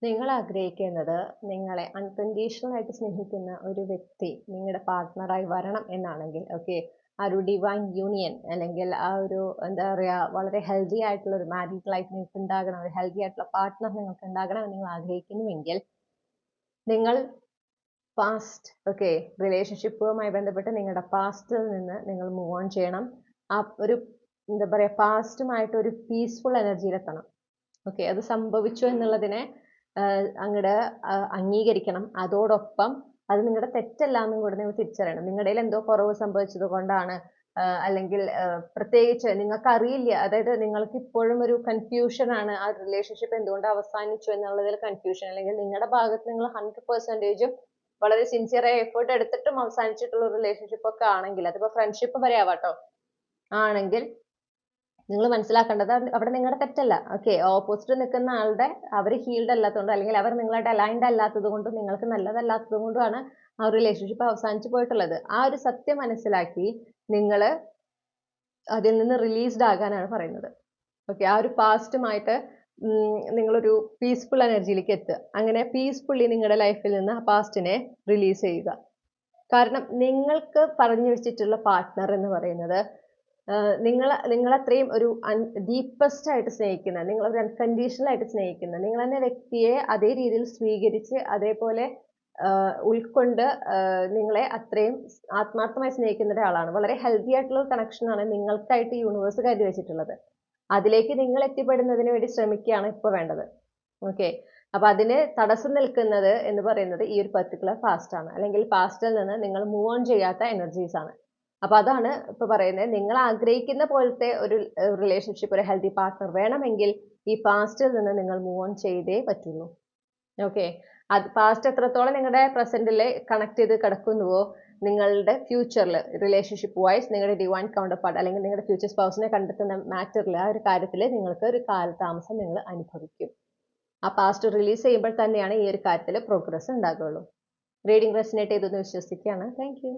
നിങ്ങൾ ആഗ്രഹിക്കുന്നത് നിങ്ങളെ അൺകണ്ടീഷണൽ ആയിട്ട് സ്നേഹിക്കുന്ന ഒരു വ്യക്തി നിങ്ങളുടെ പാർട്ട്ണറായി വരണം എന്നാണെങ്കിൽ ഓക്കെ, ആ ഒരു ഡിവൈൻ യൂണിയൻ അല്ലെങ്കിൽ ആ ഒരു എന്താ പറയുക വളരെ ഹെൽത്തി ആയിട്ടുള്ള ഒരു മാരീഡ് ലൈഫ് നിങ്ങൾക്ക് ഉണ്ടാകണം, ഒരു ഹെൽത്തി ആയിട്ടുള്ള പാർട്ട്ണർ നിങ്ങൾക്ക് ഉണ്ടാകണം എന്ന് നിങ്ങൾ ആഗ്രഹിക്കുന്നുവെങ്കിൽ നിങ്ങൾ പാസ്റ്റ് ഓക്കെ റിലേഷൻഷിപ്പുമായി ബന്ധപ്പെട്ട് നിങ്ങളുടെ പാസ്റ്റിൽ നിന്ന് നിങ്ങൾ മൂവ് ഓൺ ചെയ്യണം. ആ ഒരു എന്താ പറയുക പാസ്റ്റുമായിട്ട് ഒരു പീസ്ഫുൾ എനർജിയിലെത്തണം. ഓക്കെ, അത് സംഭവിച്ചു എന്നുള്ളതിനെ അങ്ങോട്ട് അംഗീകരിക്കണം. അതോടൊപ്പം അത് നിങ്ങളുടെ തെറ്റല്ല എന്നും കൂടെ നിങ്ങൾ തിരിച്ചറിയണം. നിങ്ങളുടെ കയ്യിൽ എന്തോ കുറവ് സംഭവിച്ചത് കൊണ്ടാണ് അല്ലെങ്കിൽ പ്രത്യേകിച്ച് നിങ്ങൾക്ക് അറിയില്ല, അതായത് നിങ്ങൾക്ക് ഇപ്പോഴും ഒരു കൺഫ്യൂഷൻ ആണ് ആ റിലേഷൻഷിപ്പ് എന്തുകൊണ്ട് അവസാനിച്ചു എന്നുള്ളതിൽ കൺഫ്യൂഷൻ, അല്ലെങ്കിൽ നിങ്ങളുടെ ഭാഗത്ത് നിങ്ങൾ 100% വളരെ സിൻസിയറായി എഫേർട്ട് എടുത്തിട്ടും അവസാനിച്ചിട്ടുള്ള റിലേഷൻഷിപ്പ് ഒക്കെ ആണെങ്കിൽ, അതിപ്പോ ഫ്രണ്ട്ഷിപ്പ് വരെ ആവാട്ടോ, ആണെങ്കിൽ നിങ്ങൾ മനസ്സിലാക്കേണ്ടത് അവിടെ നിങ്ങളുടെ തെറ്റല്ല. ഓക്കെ, ഓപ്പോസിറ്റ് നിൽക്കുന്ന ആളുടെ അവർ ഹീൽഡ് അല്ലാത്തതുകൊണ്ട് അല്ലെങ്കിൽ അവർ നിങ്ങളായിട്ട് അലൈൻഡ് അല്ലാത്തത് കൊണ്ടും നിങ്ങൾക്ക് നല്ലതല്ലാത്തത് കൊണ്ടുമാണ് ആ റിലേഷൻഷിപ്പ് അവസാനിച്ചു പോയിട്ടുള്ളത്. ആ ഒരു സത്യം മനസ്സിലാക്കി നിങ്ങൾ അതിൽ നിന്ന് റിലീസ്ഡ് ആകാനാണ് പറയുന്നത്. ഓക്കെ, ആ ഒരു പാസ്റ്റുമായിട്ട് നിങ്ങളൊരു പീസ്ഫുൾ എനർജിയിലേക്ക് എത്തുക. അങ്ങനെ പീസ്ഫുള്ളി നിങ്ങളുടെ ലൈഫിൽ നിന്ന് ആ പാസ്റ്റിനെ റിലീസ് ചെയ്യുക. കാരണം നിങ്ങൾക്ക് പറഞ്ഞു വെച്ചിട്ടുള്ള പാർട്ട്ണർ എന്ന് പറയുന്നത് നിങ്ങളത്രയും ഒരു ഡീപ്പസ്റ്റ് ആയിട്ട് സ്നേഹിക്കുന്ന, നിങ്ങൾ ഒരു അൺകണ്ടീഷണൽ ആയിട്ട് സ്നേഹിക്കുന്ന, നിങ്ങൾ എന്ന വ്യക്തിയെ അതേ രീതിയിൽ സ്വീകരിച്ച് അതേപോലെ ഉൾക്കൊണ്ട് നിങ്ങളെ അത്രയും ആത്മാർത്ഥമായി സ്നേഹിക്കുന്ന ഒരാളാണ്. വളരെ ഹെൽത്തി ആയിട്ടുള്ള ഒരു കണക്ഷനാണ് നിങ്ങൾക്കായിട്ട് യൂണിവേഴ്സ് കരുതി വെച്ചിട്ടുള്ളത്. അതിലേക്ക് നിങ്ങൾ എത്തിപ്പെടുന്നതിന് വേണ്ടി ശ്രമിക്കുകയാണ് ഇപ്പോൾ വേണ്ടത്. ഓക്കെ, അപ്പൊ അതിന് തടസ്സം നിൽക്കുന്നത് എന്ന് പറയുന്നത് ഈ ഒരു പെർട്ടിക്കുലർ പാസ്റ്റ് ആണ്, അല്ലെങ്കിൽ പാസ്റ്റിൽ നിന്ന് നിങ്ങൾ മൂവ് ഓൺ ചെയ്യാത്ത എനർജീസ് ആണ്. അപ്പൊ അതാണ് ഇപ്പൊ പറയുന്നത്, നിങ്ങൾ ആഗ്രഹിക്കുന്ന പോലത്തെ ഒരു റിലേഷൻഷിപ്പ്, ഒരു ഹെൽത്തി പാർട്ട്ണർ വേണമെങ്കിൽ ഈ പാസ്റ്റിൽ നിന്ന് നിങ്ങൾ മൂവ് ഓൺ ചെയ്തേ പറ്റുള്ളൂ. ഓക്കെ, അത് പാസ്റ്റ് എത്രത്തോളം നിങ്ങളുടെ പ്രസന്റിൽ കണക്ട് ചെയ്ത് കിടക്കുന്നുവോ നിങ്ങളുടെ ഫ്യൂച്ചറിൽ റിലേഷൻഷിപ്പ് വൈസ് നിങ്ങളുടെ ഡിവൈൻ കൗണ്ടർ പാർട്ട് അല്ലെങ്കിൽ നിങ്ങളുടെ ഫ്യൂച്ചർ സ്പൗസിനെ കണ്ടെത്തുന്ന മാറ്ററിൽ ആ ഒരു കാര്യത്തിൽ നിങ്ങൾക്ക് ഒരു കാലതാമസം നിങ്ങൾ അനുഭവിക്കും. ആ പാസ്റ്റ് റിലീസ് ചെയ്യുമ്പോൾ തന്നെയാണ് ഈ ഒരു കാര്യത്തിൽ പ്രോഗ്രസ് ഉണ്ടാകുള്ളൂ. റീഡിംഗ് റെസിനേറ്റ് ചെയ്തെന്ന് വിശ്വസിക്കുകയാണ്. Thank you.